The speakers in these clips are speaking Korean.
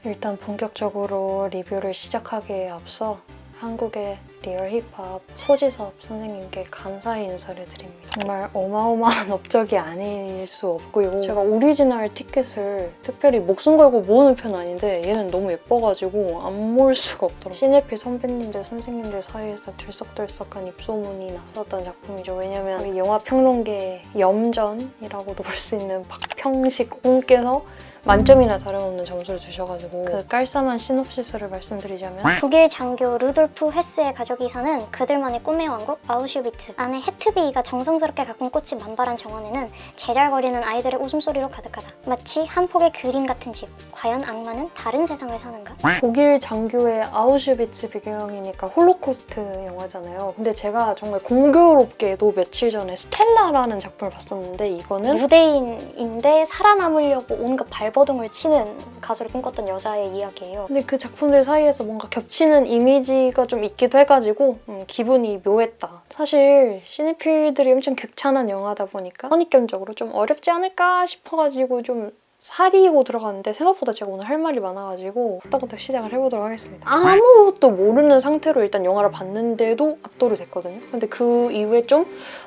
일단 본격적으로 리뷰를 시작하기에 앞서 한국의 리얼 힙합 소지섭 선생님께 감사의 인사를 드립니다. 정말 어마어마한 업적이 아닐 수 없고요. 제가 오리지널 티켓을 특별히 목숨 걸고 모으는 편은 아닌데 얘는 너무 예뻐가지고 안 모을 수가 없더라고요. 시네필 선배님들, 선생님들 사이에서 들썩들썩한 입소문이 났었던 작품이죠. 왜냐면 우리 영화평론계의 염전이라고도 볼 수 있는 박평식 옹께서 만점이나 다름없는 점수를 주셔가지고 그 깔쌈한 시놉시스를 말씀드리자면 독일 장교 루돌프 헤스의 가족이 사는 그들만의 꿈의 왕국 아우슈비츠. 안에 헤트비가 정성스럽게 가꾼 꽃이 만발한 정원에는 제잘거리는 아이들의 웃음소리로 가득하다. 마치 한 폭의 그림 같은 집. 과연 악마는 다른 세상을 사는가? 독일 장교의 아우슈비츠 배경이니까 홀로코스트 영화잖아요. 근데 제가 정말 공교롭게도 며칠 전에 스텔라라는 작품을 봤었는데 이거는 유대인인데 살아남으려고 온갖 발버둥을 치는 가수를 꿈꿨던 여자의 이야기예요. 근데 그 작품들 사이에서 뭔가 겹치는 이미지가 좀 있기도 해가지고 기분이 묘했다. 사실 시네필들이 엄청 극찬한 영화다 보니까 선입견적으로 좀 어렵지 않을까 싶어가지고 좀 사리고 들어갔는데 생각보다 제가 오늘 할 말이 많아가지고 후딱후딱 시작을 해보도록 하겠습니다. 아무것도 모르는 상태로 일단 영화를 봤는데도 압도를 됐거든요. 근데 그 이후에 좀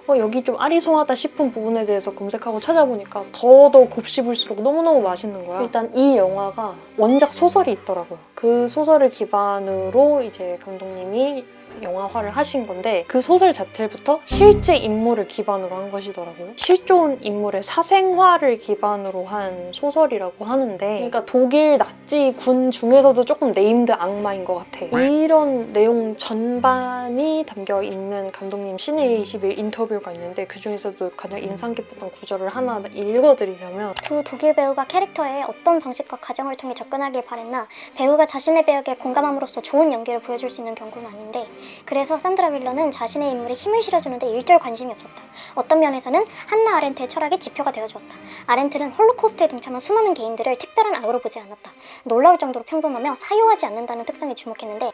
여기 좀 아리송하다 싶은 부분에 대해서 검색하고 찾아보니까 더더욱 곱씹을수록 너무너무 맛있는 거야. 일단 이 영화가 원작 소설이 있더라고요. 그 소설을 기반으로 이제 감독님이 영화화를 하신 건데 그 소설 자체부터 실제 인물을 기반으로 한 것이더라고요. 실존 인물의 사생활을 기반으로 한 소설이라고 하는데 그러니까 독일 나치 군 중에서도 조금 네임드 악마인 것 같아. 이런 내용 전반이 담겨 있는 감독님 시네 21 인터뷰가 있는데 그 중에서도 가장 인상 깊었던 구절을 하나 읽어드리자면 두 독일 배우가 캐릭터에 어떤 방식과 과정을 통해 접근하길 바랬나 배우가 자신의 배역에 공감함으로써 좋은 연기를 보여줄 수 있는 경우는 아닌데 그래서 산드라 윌러는 자신의 인물에 힘을 실어주는데 일절 관심이 없었다. 어떤 면에서는 한나 아렌트의 철학의 지표가 되어주었다. 아렌트는 홀로코스트에 동참한 수많은 개인들을 특별한 악으로 보지 않았다. 놀라울 정도로 평범하며 사유하지 않는다는 특성에 주목했는데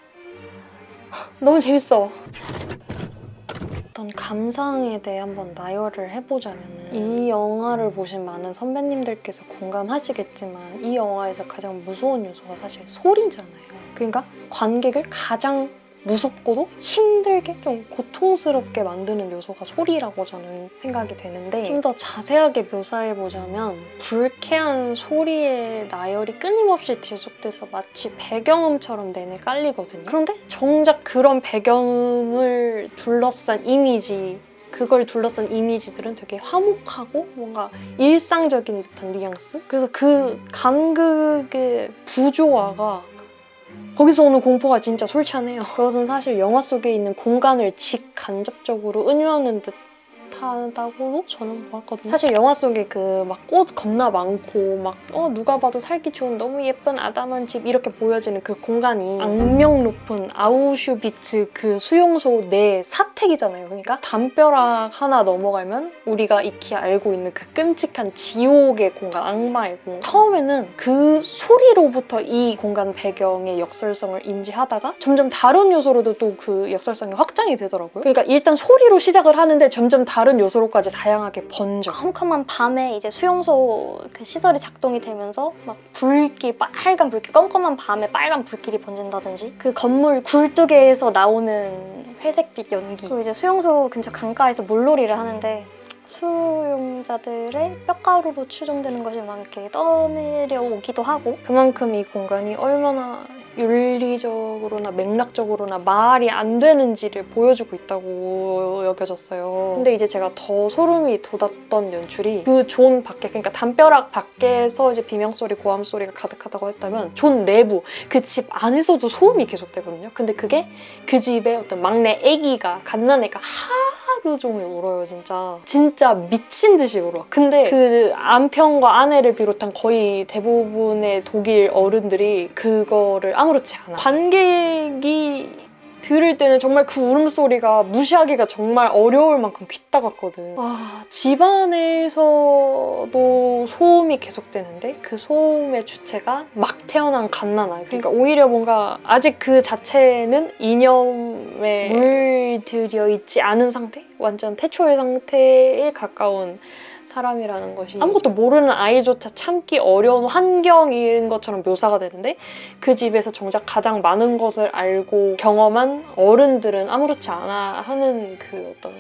너무 재밌어. 어떤 감상에 대해 한번 나열을 해보자면 이 영화를 보신 많은 선배님들께서 공감하시겠지만 이 영화에서 가장 무서운 요소가 사실 소리잖아요. 그러니까 관객을 가장 무섭고도 힘들게 좀 고통스럽게 만드는 요소가 소리라고 저는 생각이 되는데 좀 더 자세하게 묘사해보자면 불쾌한 소리의 나열이 끊임없이 지속돼서 마치 배경음처럼 내내 깔리거든요. 그런데 정작 그런 배경음을 둘러싼 이미지 그걸 둘러싼 이미지들은 되게 화목하고 뭔가 일상적인 듯한 뉘앙스? 그래서 그 간극의 부조화가 거기서 오는 공포가 진짜 솔찬해요. 그것은 사실 영화 속에 있는 공간을 직간접적으로 은유하는 듯하다고 저는 보았거든요. 사실 영화 속에 그 막 꽃 겁나 많고 막 누가 봐도 살기 좋은 너무 예쁜 아담한 집 이렇게 보여지는 그 공간이 악명 높은 아우슈비츠 그 수용소 내 사택이잖아요. 그러니까 담벼락 하나 넘어가면 우리가 익히 알고 있는 그 끔찍한 지옥의 공간, 악마의 공간. 처음에는 그 소리로부터 이 공간 배경의 역설성을 인지하다가 점점 다른 요소로도 또 그 역설성이 확장이 되더라고요. 그러니까 일단 소리로 시작을 하는데 점점 다른 요소로까지 다양하게 번져. 컴컴한 밤에 이제 수용소 그 시설이 작동이 되면서 막 불길, 빨간 불길, 껌껌한 밤에 빨간 불길이 번진다든지 그 건물 굴뚝에서 나오는 회색빛 연기 그리고 이제 수용소 근처 강가에서 물놀이를 하는데 수용자들의 뼈가루로 추정되는 것이 막 이렇게 떠내려 오기도 하고 그만큼 이 공간이 얼마나 윤리적으로나 맥락적으로나 말이 안 되는지를 보여주고 있다고 여겨졌어요. 근데 이제 제가 더 소름이 돋았던 연출이 그 존 밖에, 그러니까 담벼락 밖에서 이제 비명소리, 고함소리가 가득하다고 했다면 존 내부, 그 집 안에서도 소음이 계속되거든요. 근데 그게 그 집의 어떤 막내 애기가, 갓난애가 하루 종일 울어요, 진짜. 진짜 미친 듯이 울어. 근데 그 남편과 아내를 비롯한 거의 대부분의 독일 어른들이 그거를 아무렇지 않아. 관객이 들을 때는 정말 그 울음소리가 무시하기가 정말 어려울 만큼 귀따갑거든. 집안에서도 소음이 계속되는데 그 소음의 주체가 막 태어난 갓난아이. 그러니까 오히려 뭔가 아직 그 자체는 이념에 물들여 있지 않은 상태? 완전 태초의 상태에 가까운 사람이라는 것이 아무것도 모르는 아이조차 참기 어려운 환경인 것처럼 묘사가 되는데 그 집에서 정작 가장 많은 것을 알고 경험한 어른들은 아무렇지 않아 하는 그 어떤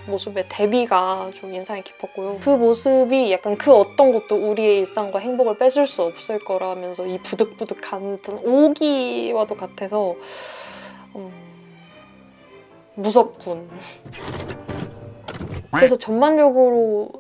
모습의 대비가 좀 인상이 깊었고요. 그 모습이 약간 그 어떤 것도 우리의 일상과 행복을 뺏을 수 없을 거라면서 이 부득부득한 듯한 오기와도 같아서 무섭군. 그래서 전반적으로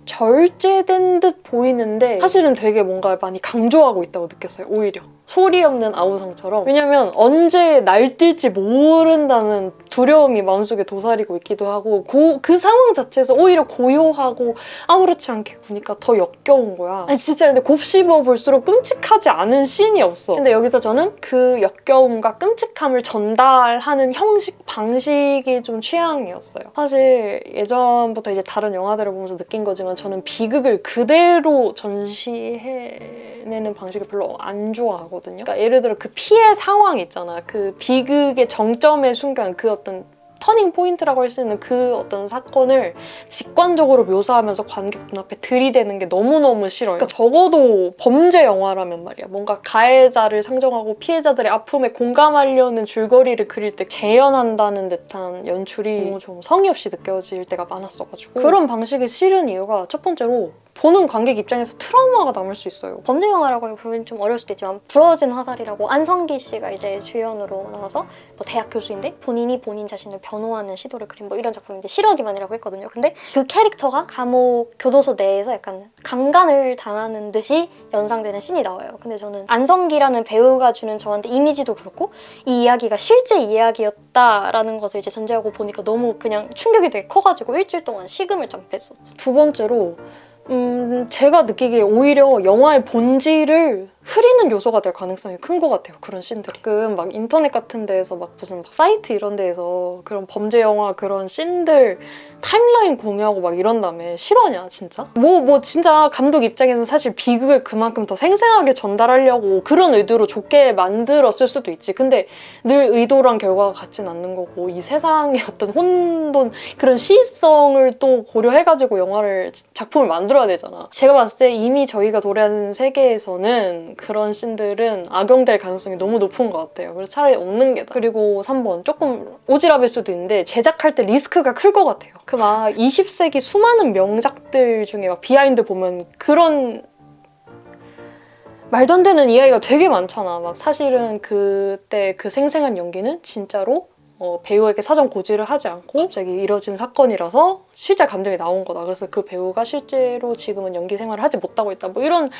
절제된 듯 보이는데 사실은 되게 뭔가 많이 강조하고 있다고 느꼈어요. 오히려 소리 없는 아우성처럼. 왜냐면 언제 날뛸지 모른다는 두려움이 마음속에 도사리고 있기도 하고 그 상황 자체에서 오히려 고요하고 아무렇지 않게 구니까 더 역겨운 거야. 아니 진짜 근데 곱씹어 볼수록 끔찍하지 않은 씬이 없어. 근데 여기서 저는 그 역겨움과 끔찍함을 전달하는 형식, 방식이 좀 취향이었어요. 사실 예전부터 이제 다른 영화들을 보면서 느낀 거지만 저는 비극을 그대로 전시해내는 방식을 별로 안 좋아하거든요. 그러니까 예를 들어 그 피해 상황 있잖아. 그 비극의 정점의 순간 그 어떤 터닝 포인트라고 할 수 있는 그 어떤 사건을 직관적으로 묘사하면서 관객 눈앞에 들이대는 게 너무너무 싫어요. 그러니까 적어도 범죄 영화라면 말이야. 뭔가 가해자를 상정하고 피해자들의 아픔에 공감하려는 줄거리를 그릴 때 재현한다는 듯한 연출이 너무 좀 성의 없이 느껴질 때가 많았어가지고 그런 방식이 싫은 이유가 첫 번째로 보는 관객 입장에서 트라우마가 남을 수 있어요. 범죄 영화라고 보면 좀 어려울 수도 있지만 부러진 화살이라고 안성기 씨가 이제 주연으로 나와서 뭐 대학 교수인데 본인이 본인 자신을 변호하는 시도를 그린 뭐 이런 작품인데 실화기반이라고 했거든요. 근데 그 캐릭터가 감옥 교도소 내에서 약간 강간을 당하는 듯이 연상되는 씬이 나와요. 근데 저는 안성기라는 배우가 주는 저한테 이미지도 그렇고 이 이야기가 실제 이야기였다라는 것을 이제 전제하고 보니까 너무 그냥 충격이 되게 커가지고 일주일 동안 식음을 잠했었지. 두 번째로 제가 느끼기에 오히려 영화의 본질을 흐리는 요소가 될 가능성이 큰 것 같아요. 그런 씬들이. 가끔 막 인터넷 같은 데에서 막 무슨 막 사이트 이런 데에서 그런 범죄 영화 그런 씬들 타임라인 공유하고 막 이런다며. 실화냐 진짜? 뭐 진짜 감독 입장에서 사실 비극을 그만큼 더 생생하게 전달하려고 그런 의도로 좋게 만들었을 수도 있지. 근데 늘 의도랑 결과가 같진 않는 거고 이 세상의 어떤 혼돈 그런 시의성을 또 고려해가지고 작품을 만들어야 되잖아. 제가 봤을 때 이미 저희가 노래하는 세계에서는 그런 씬들은 악용될 가능성이 너무 높은 것 같아요. 그래서 차라리 없는 게 나아. 그리고 3번 조금 오지랖일 수도 있는데 제작할 때 리스크가 클 것 같아요. 그 막 20세기 수많은 명작들 중에 막 비하인드 보면 그런 말도 안 되는 이야기가 되게 많잖아. 막 사실은 그때 그 생생한 연기는 진짜로 배우에게 사전 고지를 하지 않고 갑자기 이뤄진 사건이라서 실제 감정이 나온 거다. 그래서 그 배우가 실제로 지금은 연기 생활을 하지 못하고 있다. 뭐 이런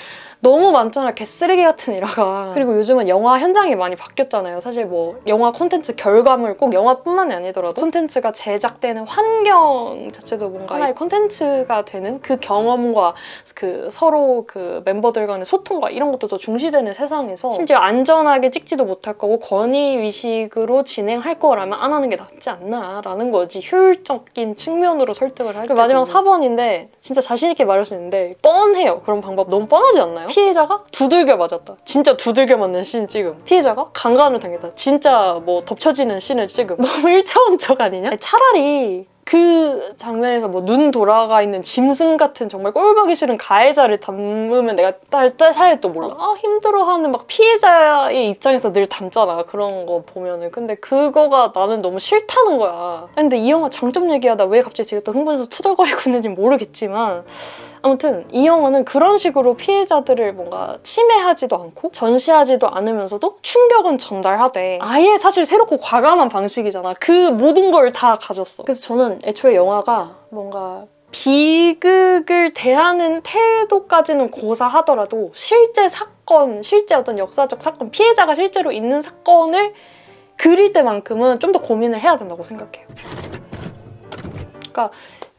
너무 많잖아. 개쓰레기 같은 일화가. 그리고 요즘은 영화 현장이 많이 바뀌었잖아요. 사실 뭐 영화 콘텐츠 결과물 꼭 영화뿐만이 아니더라도 콘텐츠가 제작되는 환경 자체도 뭔가 하나의 콘텐츠가 되는 그 경험과 그 서로 그 멤버들 간의 소통과 이런 것도 더 중시되는 세상에서 심지어 안전하게 찍지도 못할 거고 권위의식으로 진행할 거라면 안 하는 게 낫지 않나 라는 거지. 효율적인 측면으로 설득을 할 때. 마지막 4번인데 진짜 자신 있게 말할 수 있는데 뻔해요. 그런 방법 너무 뻔하지 않나요? 피해자가 두들겨 맞았다. 진짜 두들겨 맞는 씬 찍음. 피해자가 강간을 당했다. 진짜 뭐 덮쳐지는 씬을 찍음. 너무 1차원적 아니냐? 아니, 차라리 그 장면에서 뭐 눈 돌아가 있는 짐승 같은 정말 꼴보기 싫은 가해자를 담으면 내가 차라리 또 몰라. 힘들어하는 막 피해자의 입장에서 늘 담잖아. 그런 거 보면은. 근데 그거가 나는 너무 싫다는 거야. 근데 이 영화 장점 얘기하다 왜 갑자기 제가 또 흥분해서 투덜거리고 있는지 모르겠지만 아무튼 이 영화는 그런 식으로 피해자들을 뭔가 침해하지도 않고 전시하지도 않으면서도 충격은 전달하되 아예 사실 새롭고 과감한 방식이잖아. 그 모든 걸 다 가졌어. 그래서 저는 애초에 영화가 뭔가 비극을 대하는 태도까지는 고사하더라도 실제 사건, 실제 어떤 역사적 사건, 피해자가 실제로 있는 사건을 그릴 때만큼은 좀 더 고민을 해야 된다고 생각해요. 그러니까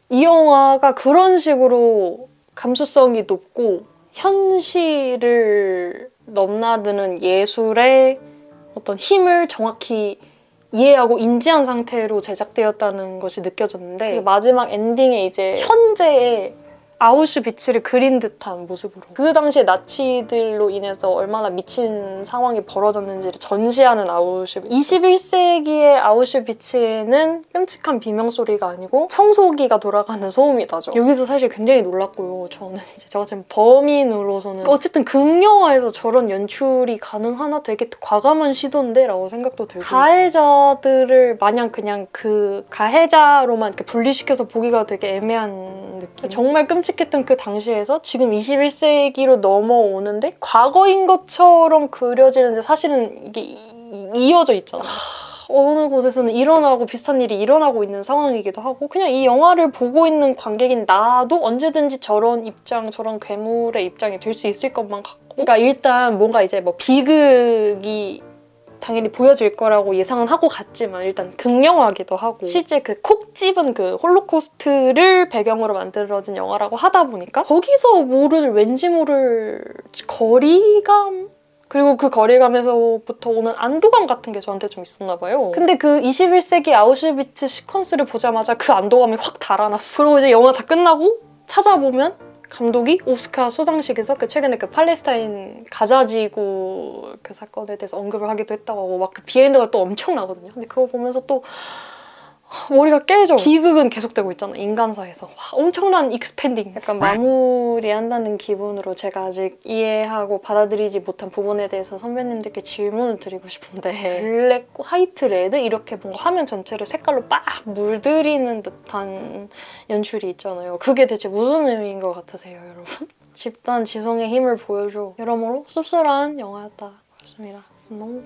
이 영화가 그런 식으로 감수성이 높고 현실을 넘나드는 예술의 어떤 힘을 정확히 이해하고 인지한 상태로 제작되었다는 것이 느껴졌는데 마지막 엔딩에 이제 현재의 아우슈비츠를 그린 듯한 모습으로 그 당시에 나치들로 인해서 얼마나 미친 상황이 벌어졌는지를 전시하는 아우슈비츠. 21세기의 아우슈비츠는 끔찍한 비명소리가 아니고 청소기가 돌아가는 소음이 나죠. 여기서 사실 굉장히 놀랐고요. 저는 이제 저 같은 범인으로서는 어쨌든 극영화에서 저런 연출이 가능하나 되게 과감한 시도인데 라고 생각도 들고, 가해자들을 마냥 그냥 그 가해자로만 이렇게 분리시켜서 보기가 되게 애매한 느낌. 정말 끔찍했던 그 당시에서 지금 21세기로 넘어오는데 과거인 것처럼 그려지는데 사실은 이게 이어져 있잖아. 어느 곳에서는 일어나고 비슷한 일이 일어나고 있는 상황이기도 하고, 그냥 이 영화를 보고 있는 관객인 나도 언제든지 저런 입장, 저런 괴물의 입장이 될 수 있을 것만 같고, 그러니까 일단 뭔가 이제 뭐 비극이 당연히 보여질 거라고 예상은 하고 갔지만 일단 극영화기도 하고 실제 그 콕 집은 그 홀로코스트를 배경으로 만들어진 영화라고 하다 보니까 거기서 왠지 모를 거리감, 그리고 그 거리감에서부터 오는 안도감 같은 게 저한테 좀 있었나 봐요. 근데 그 21세기 아우슈비츠 시퀀스를 보자마자 그 안도감이 확 달아났어. 그리고 이제 영화 다 끝나고 찾아보면 감독이 오스카 수상식에서 그 최근에 그 팔레스타인 가자지구 그 사건에 대해서 언급을 하기도 했다고 하고 막 그 비하인드가 또 엄청나거든요. 근데 그거 보면서 또 머리가 깨져. 비극은 계속되고 있잖아, 인간사에서. 와, 엄청난 익스펜딩. 약간 마무리한다는 기분으로 제가 아직 이해하고 받아들이지 못한 부분에 대해서 선배님들께 질문을 드리고 싶은데, 블랙, 화이트, 레드 이렇게 뭔가 화면 전체를 색깔로 빡 물들이는 듯한 연출이 있잖아요. 그게 대체 무슨 의미인 것 같으세요, 여러분? 집단 지성의 힘을 보여줘. 여러모로 씁쓸한 영화였다. 그렇습니다. 너무